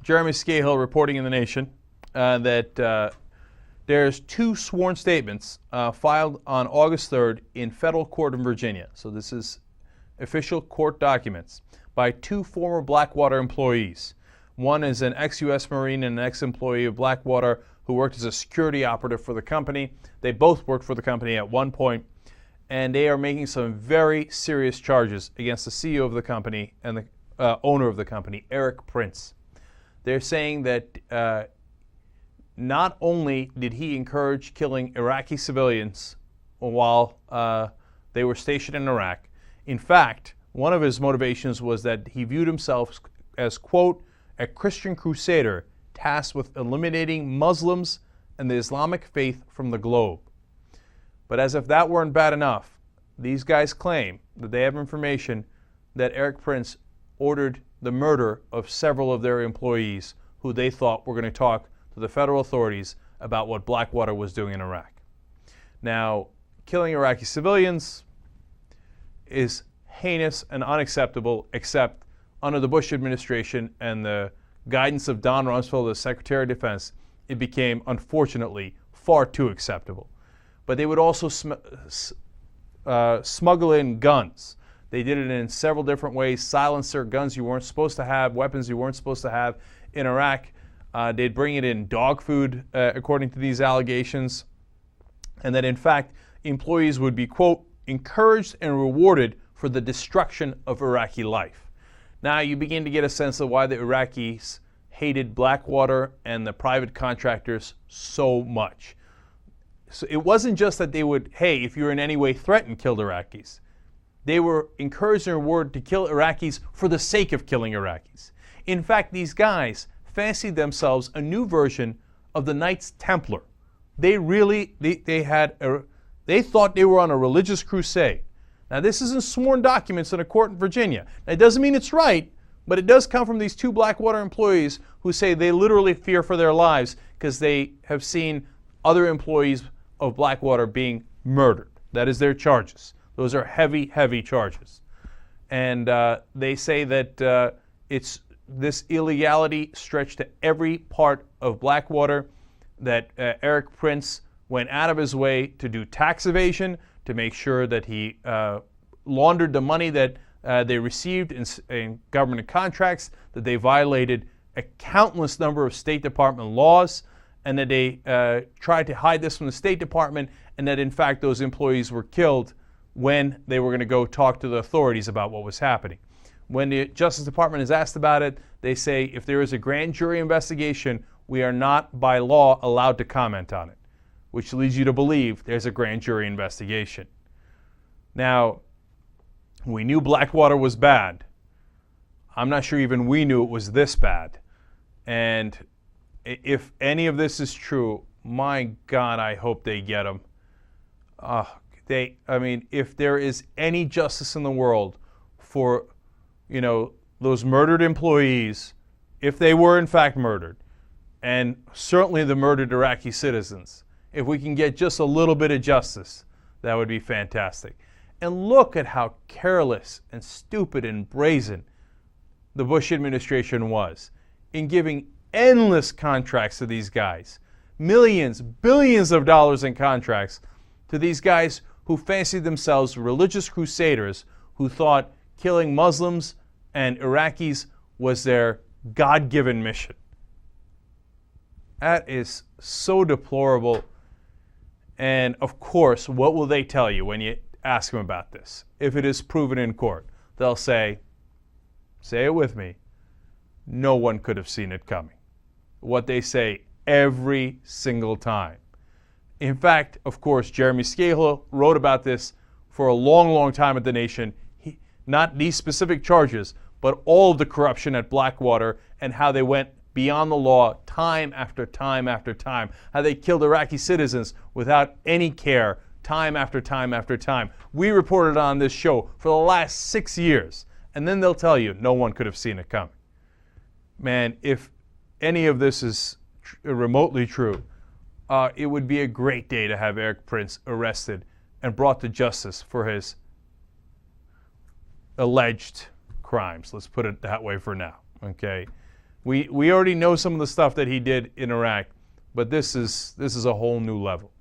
Jeremy Scahill reporting in The Nation that there's two sworn statements filed on August 3rd in federal court in Virginia. So this is official court documents by two former Blackwater employees. One is an ex-U.S. Marine and an ex-employee of Blackwater who worked as a security operative for the company. They both worked for the company at one point, and they are making some very serious charges against the CEO of the company and the owner of the company, Eric Prince. They're saying that not only did he encourage killing Iraqi civilians while they were stationed in Iraq, in fact, one of his motivations was that he viewed himself as, quote, a Christian crusader tasked with eliminating Muslims and the Islamic faith from the globe. But as if that weren't bad enough, these guys claim that they have information that Eric Prince ordered the murder of several of their employees who they thought were going to talk to the federal authorities about what Blackwater was doing in Iraq. Now, killing Iraqi civilians is heinous and unacceptable, except under the Bush administration and the guidance of Don Rumsfeld, the Secretary of Defense, it became, unfortunately, far too acceptable. But they would also smuggle in guns. They did it in several different ways. Silencer, guns you weren't supposed to have, weapons you weren't supposed to have in Iraq. They'd bring it in dog food, according to these allegations. And that, in fact, employees would be, quote, encouraged and rewarded for the destruction of Iraqi life. Now you begin to get a sense of why the Iraqis hated Blackwater and the private contractors so much. So it wasn't just that they would, hey, if you're in any way threatened, kill the Iraqis. They were encouraged and rewarded to kill Iraqis for the sake of killing Iraqis. In fact, these guys fancied themselves a new version of the Knights Templar. They thought they were on a religious crusade. Now, this is in sworn documents in a court in Virginia. Now, it doesn't mean it's right, but it does come from these two Blackwater employees who say they literally fear for their lives because they have seen other employees of Blackwater being murdered. That is their charges. Those are heavy, heavy charges. And they say that it's this illegality stretched to every part of Blackwater, that Eric Prince went out of his way to do tax evasion, to make sure that he laundered the money that they received in government contracts, that they violated a countless number of State Department laws, and that they tried to hide this from the State Department, and that in fact those employees were killed when they were going to go talk to the authorities about what was happening. When the Justice Department is asked about it, they say if there is a grand jury investigation, we are not by law allowed to comment on it, which leads you to believe there's a grand jury investigation. Now, we knew Blackwater was bad. I'm not sure even we knew it was this bad. And if any of this is true, my God, I hope they get them. If there is any justice in the world for, those murdered employees, if they were in fact murdered, and certainly the murdered Iraqi citizens, if we can get just a little bit of justice, that would be fantastic. And look at how careless and stupid and brazen the Bush administration was in giving endless contracts to these guys. Millions, billions of dollars in contracts to these guys who fancied themselves religious crusaders who thought killing Muslims and Iraqis was their God-given mission. That is so deplorable. And of course, what will they tell you when you ask them about this? If it is proven in court, they'll say it with me, no one could have seen it coming. What they say every single time. In fact, of course, Jeremy Scahill wrote about this for a long, long time at The Nation. Not these specific charges, but all of the corruption at Blackwater and how they went beyond the law time after time after time, how they killed Iraqi citizens without any care time after time after time. We reported on this show for the last 6 years, and then they'll tell you no one could have seen it coming. Man, if any of this is remotely true, it would be a great day to have Eric Prince arrested and brought to justice for his alleged crimes. Let's put it that way for now, okay? We already know some of the stuff that he did in Iraq, but this is a whole new level.